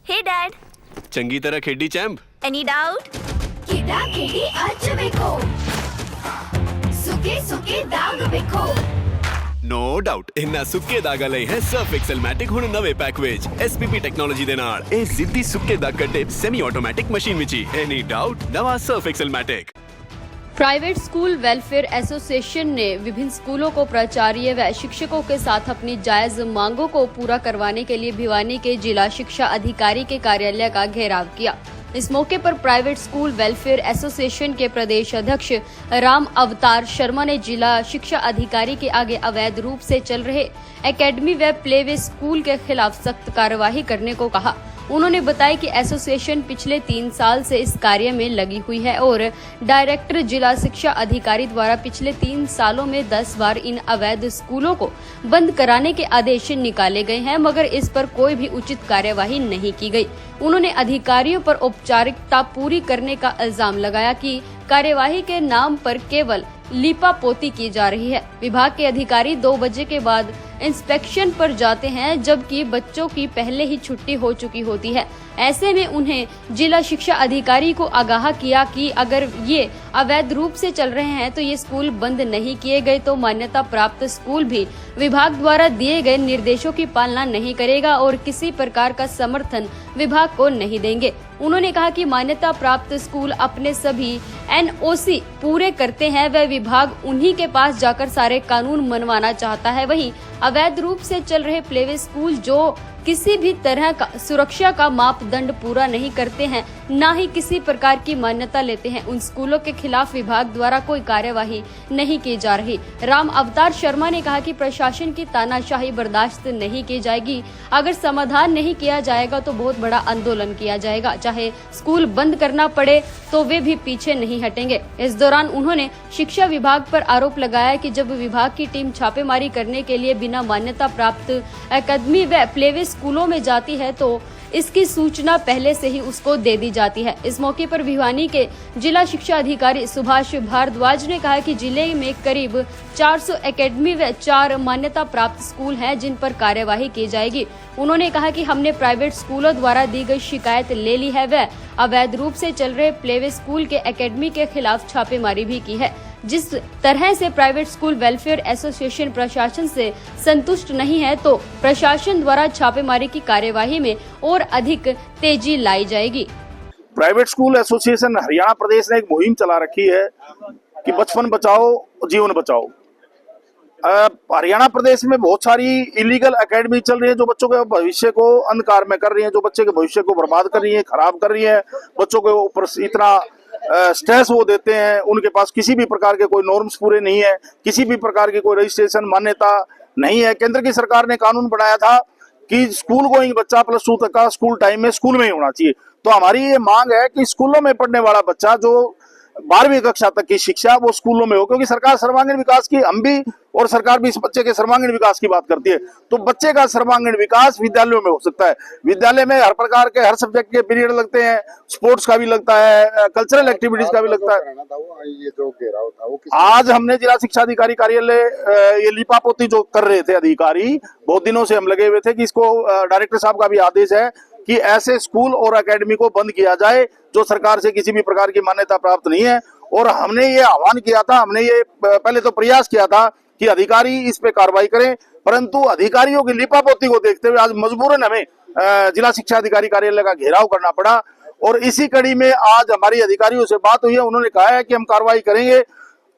Hey Dad, चंगी तरह खेडी चैंप। any doubt? ಕಿಡ ಕಿಡಿ ಹಚ್ಚಬೇಕು ಸುಖಿ ಸುಖಿ ದಾಗ ಬೇಕು नो डाउट इन्ना सुक्के दागा लई है सर्फ एक्सेल मैटिक हुण नवे पैक विच एसपीपी टेक्नोलॉजी दे नाल ए जिद्दी सुक्के दाग कड्डे सेमी ऑटोमैटिक मशीन विच ही एनी डाउट नवा Surf Excel Matic. Private school welfare association ने विभिन्न स्कूलों को प्राचार्य व शिक्षकों के साथ अपनी जायज मांगों को पूरा करवाने के लिए भिवानी के जिला शिक्षा अधिकारी के कार्यालय का घेराव किया। इस मौके पर प्राइवेट स्कूल वेलफेयर एसोसिएशन के प्रदेश अध्यक्ष राम अवतार शर्मा ने जिला शिक्षा अधिकारी के आगे अवैध रूप से चल रहे एकेडमी व प्लेवे स्कूल के खिलाफ सख्त कार्यवाही करने को कहा। उन्होंने बताया कि एसोसिएशन पिछले 3 साल से इस कार्य में लगी हुई है और डायरेक्टर जिला शिक्षा अधिकारी द्वारा पिछले 3 सालों में 10 बार इन अवैध स्कूलों को बंद कराने के आदेश निकाले गए हैं, मगर इस पर कोई भी उचित कार्यवाही नहीं की गई। उन्होंने अधिकारियों पर औपचारिकता पूरी करने का इल्जाम लगाया कि कार्यवाही के नाम पर केवल लीपापोती की जा रही है। विभाग के अधिकारी 2 बजे के बाद इंस्पेक्शन पर जाते हैं, जबकि बच्चों की पहले ही छुट्टी हो चुकी होती है। ऐसे में उन्हें जिला शिक्षा अधिकारी को आगाह किया कि अगर ये अवैध रूप से चल रहे हैं तो ये स्कूल बंद नहीं किए गए तो मान्यता प्राप्त स्कूल भी विभाग द्वारा दिए गए निर्देशों की पालना नहीं करेगा और किसी प्रकार का समर्थन विभाग को नहीं देंगे। उन्होंने कहा कि मान्यता प्राप्त स्कूल अपने सभी एनओसी पूरे करते हैं, वह विभाग उन्हीं के पास जाकर सारे कानून मनवाना चाहता है। वहीं अवैध रूप से चल रहे प्लेवे स्कूल जो किसी भी तरह का सुरक्षा का मापदंड पूरा नहीं करते हैं, न ही किसी प्रकार की मान्यता लेते हैं, उन स्कूलों के खिलाफ विभाग द्वारा कोई कार्यवाही नहीं की जा रही। राम अवतार शर्मा ने कहा कि प्रशासन की तानाशाही बर्दाश्त नहीं की जाएगी। अगर समाधान नहीं किया जाएगा तो बहुत बड़ा आंदोलन किया जाएगा, चाहे स्कूल बंद करना पड़े तो वे भी पीछे नहीं हटेंगे। इस दौरान उन्होंने शिक्षा विभाग पर आरोप लगाया कि जब विभाग की टीम छापेमारी करने के लिए बिना मान्यता प्राप्त अकादमी व प्लेवे स्कूलों में जाती है तो इसकी सूचना पहले से ही उसको दे दी जाती है। इस मौके पर भिवानी के जिला शिक्षा अधिकारी सुभाष भारद्वाज ने कहा कि जिले में करीब 400 एकेडमी व 4 मान्यता प्राप्त स्कूल हैं जिन पर कार्यवाही की जाएगी। उन्होंने कहा कि हमने प्राइवेट स्कूलों द्वारा दी गई शिकायत ले ली है व अवैध रूप से चल रहे प्लेवे स्कूल के एकेडमी के खिलाफ छापेमारी भी की है। जिस तरह से प्राइवेट स्कूल वेलफेयर एसोसिएशन प्रशासन से संतुष्ट नहीं है तो प्रशासन द्वारा छापेमारी की कार्यवाही में और अधिक तेजी लाई जाएगी। प्राइवेट स्कूल एसोसिएशन हरियाणा प्रदेश ने एक मुहिम चला रखी है कि बचपन बचाओ जीवन बचाओ। हरियाणा प्रदेश में बहुत सारी इलीगल एकेडमी चल रही है जो बच्चों के भविष्य को अंधकार में कर रही है, जो बच्चे के भविष्य को बर्बाद कर रही है, खराब कर रही है। बच्चों के ऊपर इतना स्ट्रेस वो देते हैं, उनके पास किसी भी प्रकार के कोई नॉर्म्स पूरे नहीं है, किसी भी प्रकार की कोई रजिस्ट्रेशन मान्यता नहीं है। केंद्र की सरकार ने कानून बनाया था कि स्कूल गोइंग बच्चा +2 तक का स्कूल टाइम में स्कूल में ही होना चाहिए। तो हमारी ये मांग है कि स्कूलों में पढ़ने वाला बच्चा जो 12वीं कक्षा तक की शिक्षा वो स्कूलों में हो, क्योंकि सरकार सर्वांगीण विकास की, हम भी और सरकार भी इस बच्चे के सर्वांगीण विकास की बात करती है। तो बच्चे का सर्वांगीण विकास विद्यालयों में हो सकता है। विद्यालय में हर प्रकार के हर सब्जेक्ट के पीरियड लगते हैं, स्पोर्ट्स का भी लगता है, कल्चरल एक्टिविटीज का भी लगता है। ये जो घेराव था वो आज हमने जिला शिक्षा अधिकारी कार्यालय ये लिपापोती जो कर रहे थे अधिकारी, बहुत दिनों से हम लगे हुए थे कि इसको डायरेक्टर साहब का भी आदेश है कि ऐसे स्कूल और एकेडमी को बंद किया जाए जो सरकार से किसी भी प्रकार की मान्यता प्राप्त नहीं है। और हमने ये आह्वान किया था, हमने ये पहले तो प्रयास किया था कि अधिकारी इस पे कार्रवाई करें, परंतु अधिकारियों की लिपापोती को देखते हुए आज मजबूरन हमें जिला शिक्षा अधिकारी कार्यालय का घेराव करना पड़ा। और इसी कड़ी में आज हमारी अधिकारियों से बात हुई है, उन्होंने कहा है कि हम कार्रवाई करेंगे।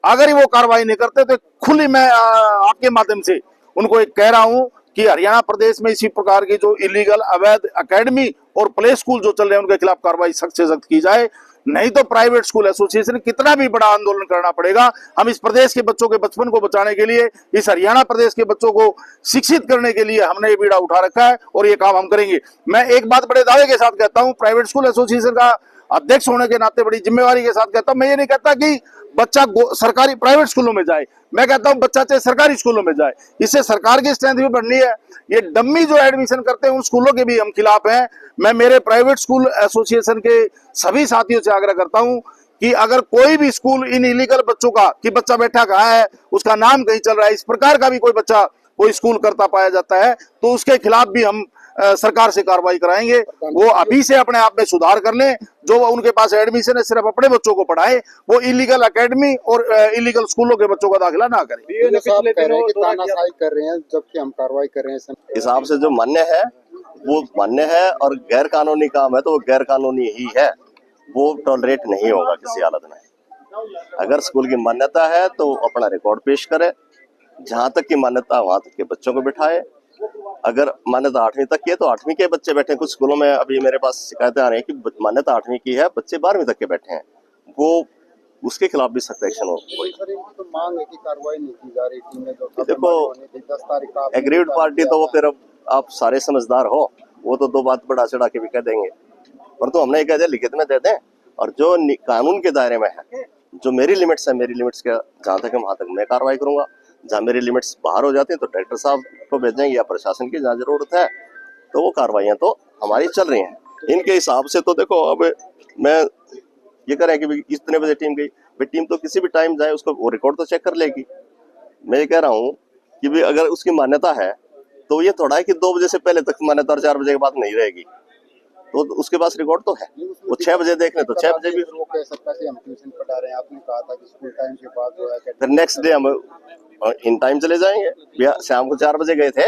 अगर वो कार्रवाई नहीं करते तो खुली मैं आपके माध्यम से उनको एक कह रहा हूं कि हरियाणा प्रदेश में इसी प्रकार की जो इलीगल अवैध एकेडमी और प्ले स्कूल जो चल रहे हैं उनके खिलाफ कार्रवाई सख्त से सख्त की जाए, नहीं तो प्राइवेट स्कूल एसोसिएशन कितना भी बड़ा आंदोलन करना पड़ेगा। हम इस प्रदेश के बच्चों के बचपन को बचाने के लिए, इस हरियाणा प्रदेश के बच्चों को शिक्षित करने के लिए हमने ये बीड़ा उठा रखा है और ये काम हम करेंगे। मैं एक बात बड़े दावे के साथ कहता हूँ, प्राइवेट स्कूल एसोसिएशन का अध्यक्ष होने के नाते बड़ी जिम्मेवारी के साथ कहता हूँ, मैं ये नहीं कहता कि बच्चा सरकारी प्राइवेट स्कूलों में जाए, मैं कहता हूँ बच्चा चाहे सरकारी स्कूलों में जाए, इससे सरकार की स्ट्रेंथ भी बढ़नी है। ये डम्मी जो एडमिशन करते हैं उन स्कूलों के भी हम खिलाफ हैं। मैं मेरे प्राइवेट स्कूल एसोसिएशन के सभी साथियों से आग्रह करता हूँ कि अगर कोई भी स्कूल इन इलीगल बच्चों का, कि बच्चा बैठा कहाँ है, उसका नाम कहीं चल रहा है, इस प्रकार का भी कोई बच्चा कोई स्कूल करता पाया जाता है तो उसके खिलाफ भी हम सरकार से कार्रवाई कराएंगे। वो अभी से अपने आप में सुधार कर लें। जो उनके पास एडमिशन है सिर्फ अपने बच्चों को पढ़ाए, वो इलीगल एकेडमी और इलीगल स्कूलों के बच्चों का दाखिला ना करें। ये साहब कह रहे हैं कि तानाशाही कर रहे हैं जबकि हम कार्रवाई कर रहे हैं। हिसाब से जो मान्य है वो मान्य है, और गैर कानूनी काम है तो वो गैर कानूनी ही है, वो टॉलरेट नहीं होगा किसी हालत में। अगर स्कूल की मान्यता है तो अपना रिकॉर्ड पेश करे, जहां तक की मान्यता वहां तक के बच्चों को बिठाए। अगर मान्यता 8वीं तक की है तो 8वीं के बच्चे बैठे हैं। कुछ स्कूलों में अभी मेरे पास शिकायतें आ रही हैं कि मान्यता 8वीं की है, बच्चे 12वीं तक के बैठे हैं, वो उसके खिलाफ भी सख्त एक्शन हो। तो मांग है कि कार्रवाई नहीं की जा रही थी में जो देखो 10 तारीख का एग्रीड पार्टी तो वो फिर अब आप सारे समझदार हो, वो तो दो बात बढ़ा चढ़ा के भी कह देंगे, पर तो हमने कह दिया लिखित में दे दें। और जो कानून के दायरे में है, जो मेरी लिमिट्स है, मेरी लिमिट्स के जहाँ तक है वहां तक मैं कार्रवाई करूंगा। जहाँ मेरी लिमिट्स बाहर हो जाती हैं तो डायरेक्टर साहब को भेजेंगे या प्रशासन की जहाँ जरूरत है, तो वो कार्रवाइयाँ तो हमारी चल रही हैं। इनके हिसाब से तो देखो, अब मैं ये कह रहे हैं कि इतने बजे टीम गई, भाई टीम तो किसी भी टाइम जाए, उसको वो रिकॉर्ड तो चेक कर लेगी। मैं ये कह रहा हूँ कि भाई अगर उसकी मान्यता है तो ये थोड़ा है कि 2 बजे से पहले तक मान्यता और 4 बजे के बाद नहीं रहेगी, तो उसके पास रिकॉर्ड तो है। वो 6 बजे देख ले तो 6 बजे भी वो कह सकता है हम ट्यूशन पढ़ा रहे हैं। आपने कहा था कि स्कूल टाइम के बाद जो है फिर नेक्स्ट डे हम इन टाइम चले जाएंगे। भैया शाम को 4 बजे गए थे,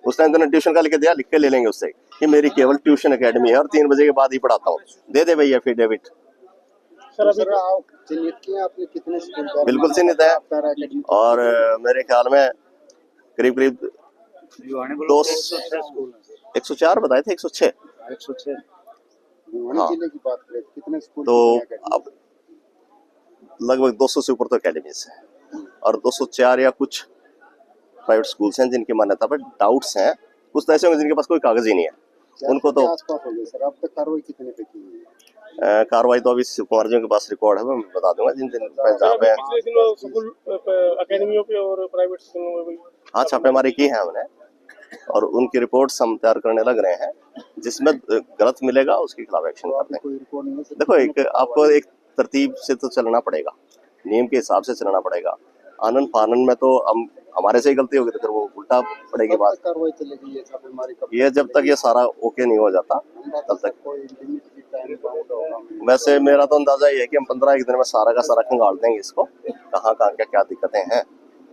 उस टाइम तो ट्यूशन का लिख दिया, लिख के ले लेंगे उससे कि मेरी केवल ट्यूशन एकेडमी है और 3 बजे के बाद ही पढ़ाता हूँ, दे दे भैया एफिडेविट। सर आप चिन्हित किए आपने कितने स्कूल का? बिल्कुल चिन्हित है, और मेरे ख्याल में करीब 104 बताए थे, 106 हाँ। जिले की बात करें कितने स्कूल तो अब लगभग 200 से ऊपर तो एकेडमीज हैं, और 204 या कुछ प्राइवेट स्कूल्स हैं जिनकी मान्यता पर डाउट्स हैं। कुछ तो ऐसे होंगे जिनके पास कोई कागज ही नहीं है, उनको तो आसपास हो गए। सर अब तक कार्रवाई कितने पे की है? कार्रवाई तो अभी कुमार जी के पास रिकॉर्ड है, मैं बता दूंगा जिन दिन जहाँ पे स्कूल अकेडमियों पे और प्राइवेट स्कूलों में हाँ छापेमारी की है हमने, और उनकी रिपोर्ट्स हम तैयार करने लग रहे हैं। जिसमें गलत मिलेगा उसके खिलाफ एक्शन करते हैं। कोई रिकॉर्ड नहीं है? देखो आपको एक तरतीब से तो चलना पड़ेगा, नियम के हिसाब से चलना पड़ेगा। आनंद फानन में तो हम हमारे से ही गलती होगी तो फिर वो उल्टा पड़ेगी बात। कार्रवाई चलेगी ये छापेमारी कब? ये जब तक ये सारा ओके नहीं हो जाता तब तक। कोई लिमिट की टाइम बाउंड होगा? वैसे मेरा तो अंदाजा ये है कि हम 15 एक दिन में सारा का सारा खंगाल देंगे इसको, कहाँ कहाँ क्या दिक्कतें हैं।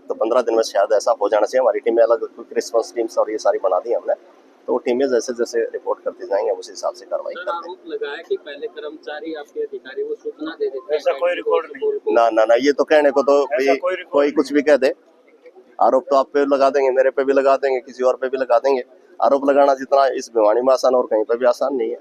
तो 15 दिन में शायद ऐसा हो जाना चाहिए। हमारी टीमें अलग क्रिसमस टीम्स और ये सारी बना दी हमने, तो वो टीमें जैसे जैसे रिपोर्ट करती जाएंगे उस हिसाब से कार्रवाई करते हैं। आरोप लगाया कि पहले कर्मचारी आपके अधिकारी वो सूचना दे देते हैं। ऐसा कोई रिकॉर्ड नहीं। ना ये तो कहने को तो कोई कुछ भी कह दे। आरोप तो आप पे लगा देंगे, मेरे पे भी लगा देंगे, किसी और पे भी लगा देंगे। आरोप लगाना जितना इस भिवानी में आसान और कहीं पे भी आसान नहीं है।